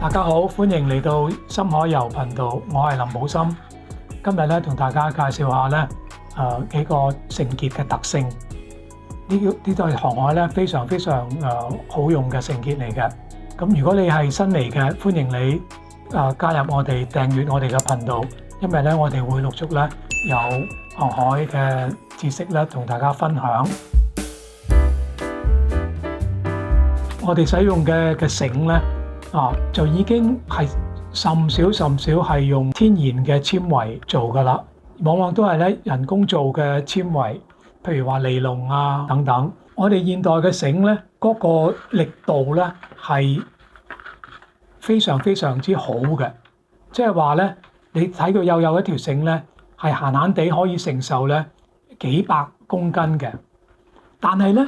大家好，歡迎嚟到深海遊頻道，我係林寶森。今日咧同大家介紹下咧幾個繩結嘅特性。呢對航海咧非常好用嘅繩結嚟嘅。咁如果你係新嚟嘅，歡迎你加入我哋，訂閱我哋嘅頻道，因為咧我哋會陸續咧有航海嘅知識咧同大家分享。我哋使用嘅繩咧就已經係甚少係用天然嘅纖維做㗎啦，往往都係咧人工做嘅纖維，譬如話尼龍啊等等。我哋現代嘅繩咧，嗰個力度咧係非常之好嘅，即係話咧，你睇佢有一條繩咧，係閒地可以承受咧幾百公斤嘅。但係咧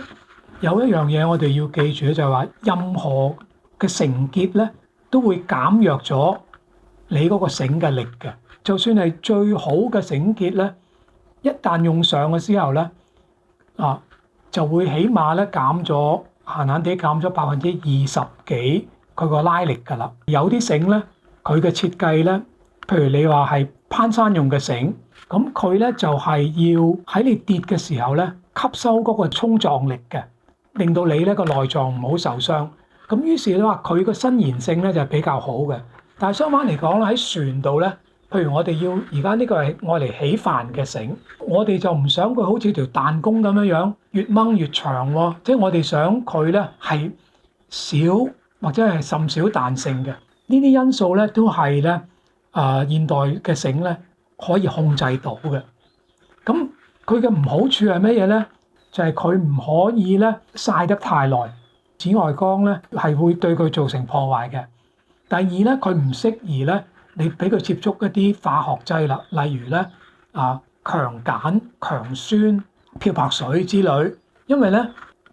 有一樣嘢我哋要記住，就係話任何嘅繩結咧都會減弱咗你嗰個繩嘅力嘅。就算係最好嘅繩結咧，一旦用上嘅時候咧就會起碼咧減咗閒地減咗20%幾佢個拉力㗎啦。有啲繩咧佢嘅設計咧，譬如你話係攀山用嘅繩，咁佢咧就係要喺你跌嘅時候咧吸收嗰個衝撞力嘅，令到你咧個內臟唔好受傷。咁於是咧話佢個伸延性咧就係比較好嘅。但係相反嚟講咧，喺船度咧，譬如我哋要而家呢個係愛嚟起帆嘅繩，我哋就唔想佢好似條彈弓咁樣越掹越長喎。即係我哋想佢咧係少或者係甚少彈性嘅。呢啲因素咧都係咧現代嘅繩咧可以控制到嘅。咁佢嘅唔好處係乜嘢咧？就係佢唔可以咧曬得太耐。紫外光咧係會對佢造成破壞嘅。第二咧，佢唔適宜咧，你俾佢接觸一啲化學劑啦，例如咧強鹼、強酸、漂白水之類，因為咧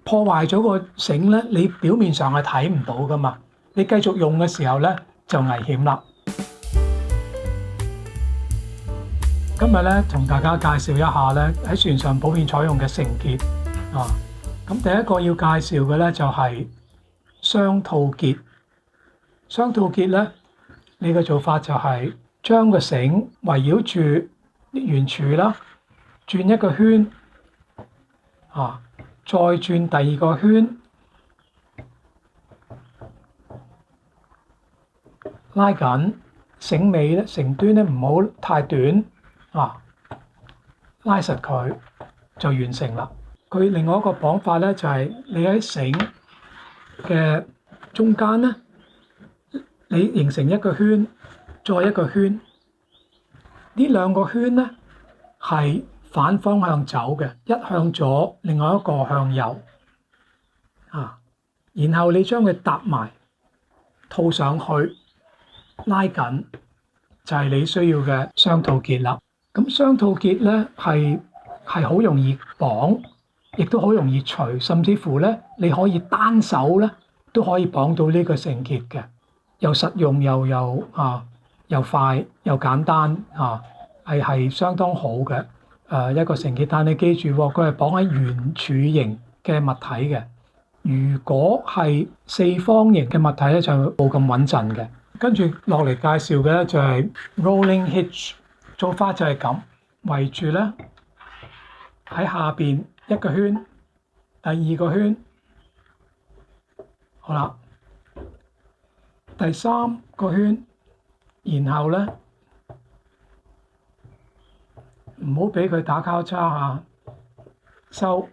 破壞咗個繩咧，你表面上係睇唔到噶嘛，你繼續用嘅時候咧就危險啦。今日咧同大家介紹一下咧喺船上普遍採用嘅繩結咁第一個要介紹嘅咧就係雙套結。雙套結咧，你嘅做法就係將個繩圍繞住圓柱啦，轉一個圈，再轉第二個圈，拉緊繩尾咧，繩端咧唔好太短，拉實佢就完成啦。佢另外一個綁法咧就係你喺繩嘅中間咧，你形成一個圈，再一個圈。呢兩個圈咧係反方向走嘅，一向左，另外一個向右。然後你將佢搭埋，套上去，拉緊，就係你需要嘅雙套結啦。咁雙套結咧係好容易綁，亦都好容易除，甚至乎咧你可以單手咧都可以綁到呢個繩結嘅，又實用又快又簡單係相當好嘅一個繩結。但你記住喎，佢係綁喺圓柱形嘅物體嘅。如果係四方形嘅物體咧，就冇咁穩陣嘅。跟住落嚟介紹嘅咧就係 rolling hitch， 做法就係咁，圍住咧喺下邊一個圈，第二個圈，好啦，第三個圈，然後咧唔好俾佢打交叉收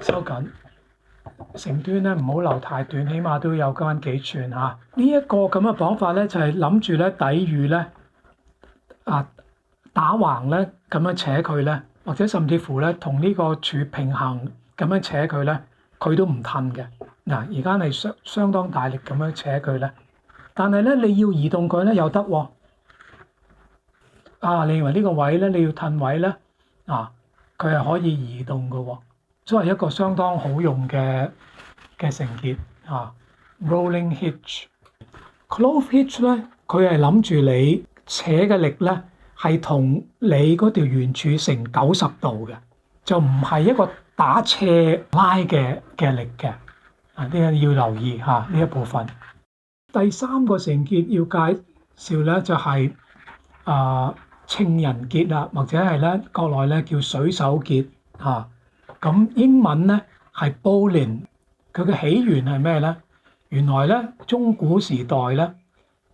緊，繩端咧唔好留太短，起碼都有間幾寸呢一個咁嘅綁法咧，就係諗住咧抵禦咧打橫咧咁樣扯佢咧，或者甚至乎咧同呢個柱平衡咁樣扯佢咧，佢都唔褪嘅。而家係相當大力咁樣扯佢咧，但係咧你要移動佢咧又得喎。你認為呢個位咧你要褪位咧佢係可以移動嘅喎，所以係一個相當好用嘅繩結rolling hitch。clove hitch 咧，佢係諗住你扯嘅力咧係同你嗰條圓柱成90度嘅，就唔係一個打斜拉嘅力嘅。呢個要留意呢一部分。第三個繩結要介紹咧就係情人結啦，或者係咧國內咧叫水手結嚇。咁英文咧係 bowline，佢嘅起源係咩咧？原來咧中古時代咧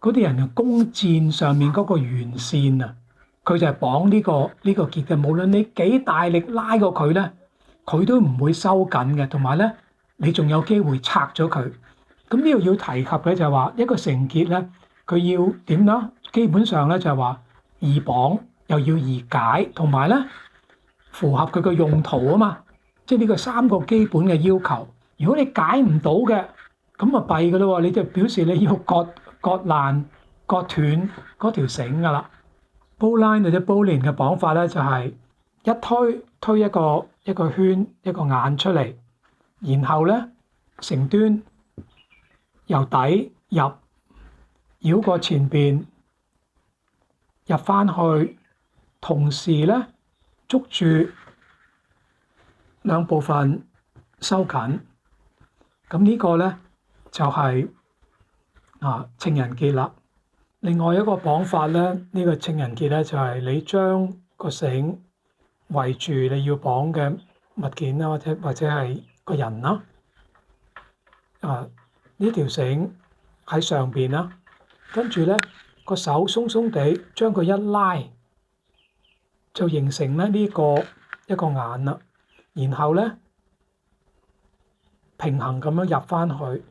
嗰啲人嘅弓箭上面嗰個弦線啊，佢就係綁呢個結嘅。無論你幾大力拉過佢咧，佢都唔會收緊嘅，同埋咧你仲有機會拆咗佢。咁呢度要提及嘅就係話一個繩結咧，佢要點啦？基本上咧就係話易綁又要易解，同埋咧符合佢個用途啊嘛。即係呢個三個基本嘅要求。如果你解唔到嘅，咁啊弊噶咯喎！你就表示你要割爛、割斷嗰條繩噶啦。bowline 或者 bowline 嘅綁法咧就係一推一個圈一個眼出嚟，然後咧成端由底入繞過前邊入翻去，同時咧捉住兩部分收緊。咁呢個咧就係情人結啦。另外一個綁法咧，呢個情人結咧就係你將個繩圍住你要綁嘅物件啦，或者係個人啦。呢條繩喺上邊啦，跟住咧個手鬆鬆地將佢一拉，就形成咧呢個一個眼啦。然後咧平衡咁樣入翻去，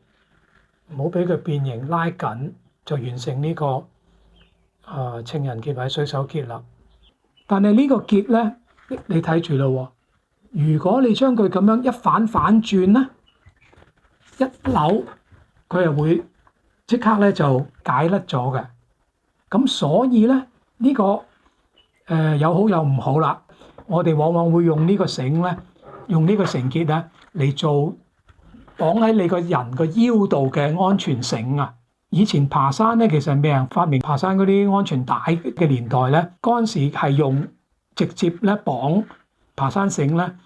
唔好俾佢變形拉緊，就完成呢個情人結或者水手結啦。但係呢個結咧，你睇住咯喎，如果你將佢咁樣一反轉咧，一扭佢又會即刻咧就解甩咗嘅。咁所以咧呢個有好有唔好啦。我哋往往會用呢個繩咧，用呢個繩結咧嚟做綁喺你個人個腰度嘅安全繩啊！以前爬山咧，其實未人發明爬山嗰啲安全帶嘅年代咧，嗰陣時係用直接咧綁爬山繩咧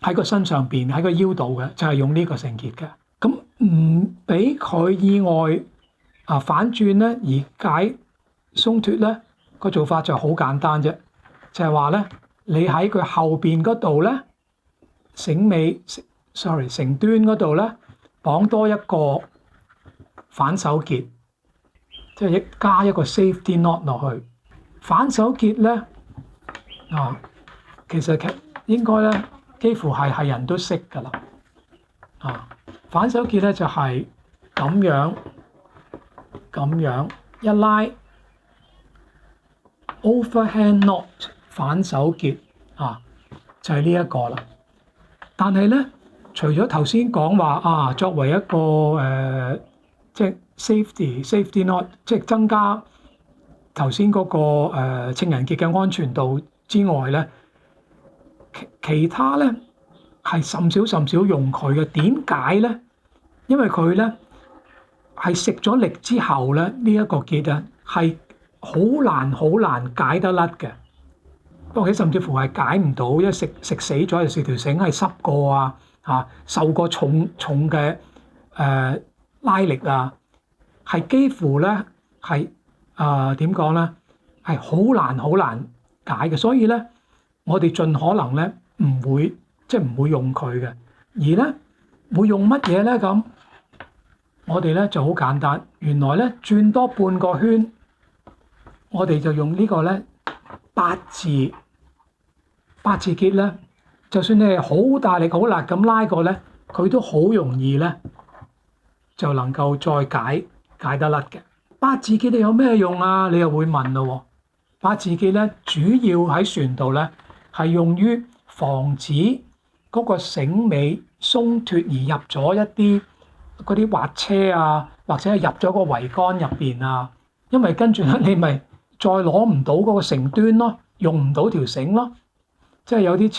喺個身上邊喺個腰度嘅，就係用呢個繩結嘅。咁唔俾佢意外反轉咧而解鬆脫咧，個做法就好簡單啫，就係話咧你喺佢後邊嗰度咧繩端嗰度咧綁多一個反手結，即係加一個 safety knot 落去。反手結咧其實應該咧幾乎係人都識㗎啦。反手結咧就係咁樣一拉 overhand knot 反手結就係呢一個啦。但係咧，除咗頭先講話作為一個即係 safety knot，即係增加頭先嗰個情人結嘅安全度之外咧，其他咧係甚少用佢嘅。點解咧？因為佢咧係食咗力之後咧，呢一個結啊係好難解得甩嘅。不過甚至乎係解唔到，因為食死咗，有時條繩係濕過受過重嘅拉力啊，係幾乎咧係點講咧，係好難解嘅。所以咧，我哋盡可能咧唔會用佢嘅。而咧會用乜嘢咧？咁我哋咧就好簡單，原來咧轉多半個圈，我哋就用呢個咧八字結咧，就算你係好大力好辣咁拉過咧，佢都好容易咧就能夠再解得甩嘅。八字結你有咩用啊？你又會問咯喎。八字結咧主要喺船度咧係用於防止嗰個繩尾鬆脱而入咗一啲嗰啲滑車啊，或者係入咗個桅杆入邊啊。因為跟住咧你咪再攞唔到嗰個繩端咯，用唔到條繩咯。即係有啲似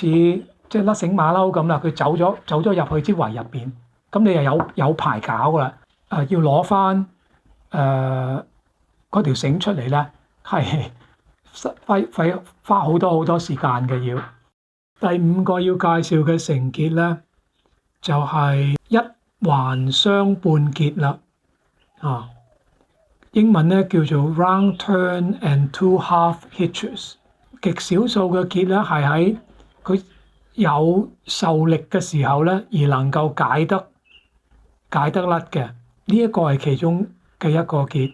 即係甩繩馬騮咁啦，佢走咗入去支圍入邊，咁你又有排搞噶啦。要攞翻嗰條繩出嚟咧，係花好多時間嘅要。第五個要介紹嘅繩結咧，就係一環雙半結啦。英文咧叫做 round turn and 2 half hitches。極少數嘅結咧係喺佢有受力嘅時候咧而能夠解得甩嘅，呢一個係其中嘅一個結。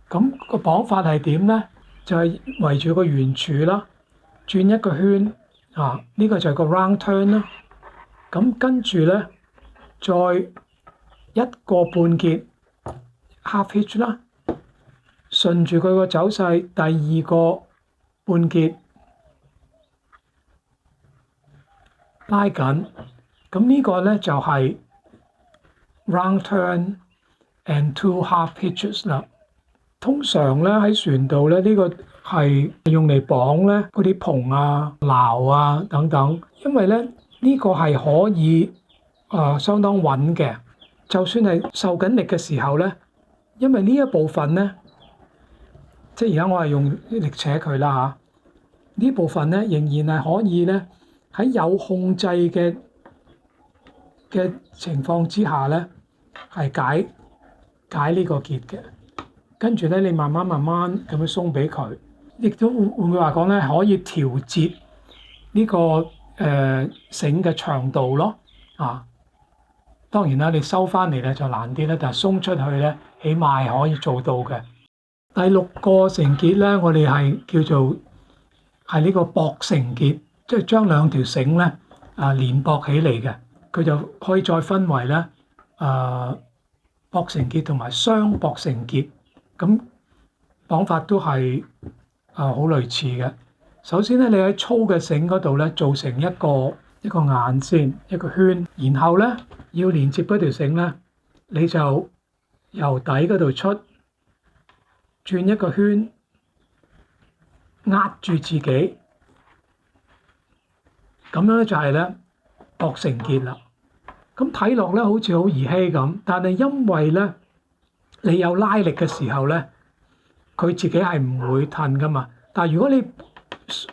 咁個綁法係點咧？就係圍住個圓柱啦，轉一個圈啊，呢個就係個 round turn 啦。咁跟住咧，再一個半結 half hitch 啦，順住佢個走勢，第二個半結拉緊。咁呢個咧就係 round turn and 2 half hitches 啦。通常咧喺船度咧，呢個係用嚟綁咧嗰啲篷啊、錨啊等等，因為咧呢個係可以相當穩嘅，就算係受緊力嘅時候咧，因為呢一部分咧，即係而家我係用力扯佢啦嚇，呢部分咧仍然係可以咧喺有控制嘅情況之下咧係解呢個結嘅。跟住咧，你慢慢咁樣鬆俾佢，亦都會唔會話講咧，可以調節呢個繩嘅長度咯。啊，當然啦，你收翻嚟咧就難啲啦，但係鬆出去咧，起碼係可以做到嘅。第六個繩結咧，我哋係叫做係呢個駁繩結，即係將兩條繩咧連駁起嚟嘅，佢就可以再分為咧駁繩結同埋雙駁繩結。咁綁法都係好類似嘅。首先咧，你喺粗嘅繩嗰度咧做成一個眼先，一個圈，然後咧要連接嗰條繩咧，你就由底嗰度出，轉一個圈，壓住自己，咁樣咧就係咧駁繩結啦。咁睇落咧好似好兒戲咁，但係因為咧，你有拉力嘅時候咧，佢自己係唔會褪噶嘛。但係如果你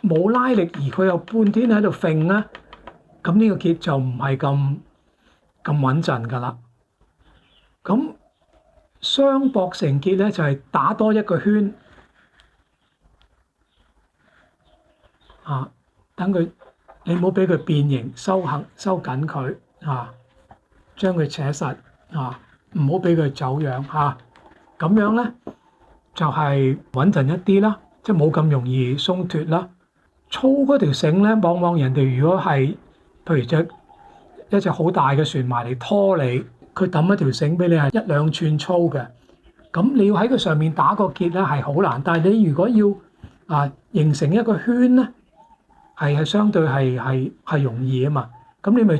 冇拉力，而佢又半天喺度揈咧，咁呢個結就唔係咁穩陣噶啦。咁雙駁繩結咧就係打多一個圈啊，等佢你唔好俾佢變形，收緊佢啊，將佢扯實啊。唔好俾佢走樣嚇，咁樣咧就係穩陣一啲啦，即係冇咁容易鬆脱啦。粗嗰條繩咧，往往人哋如果係譬如一隻好大嘅船埋嚟拖你，佢揼一條繩俾你係1、2寸粗嘅，咁你要喺佢上面打個結咧係好難。但係你如果要形成一個圈咧，係相對係容易啊嘛。咁你咪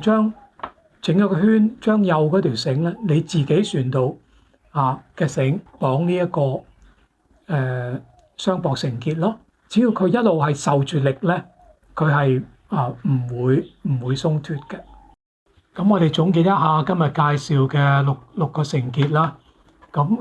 整一個圈，將右嗰條繩咧，你自己船度嘅繩綁呢一個雙駁繩結咯。只要佢一路係受住力咧，佢係唔會鬆脱嘅。咁我哋總結一下今日介紹嘅六個繩結啦。咁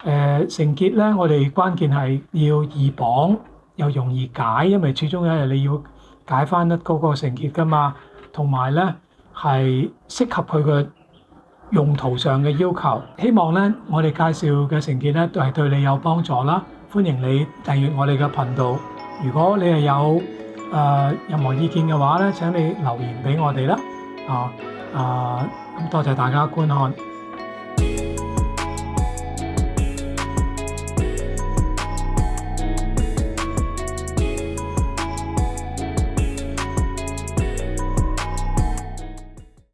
繩結咧，我哋關鍵係要易綁又容易解，因為始終有一日你要解翻嗰個繩結噶嘛，同埋咧，係適合佢嘅用途上嘅要求。希望咧，我哋介紹嘅繩結咧，都係對你有幫助啦。歡迎你訂閱我哋嘅頻道。如果你係有任何意見嘅話咧，請你留言俾我哋啦。咁多謝大家觀看。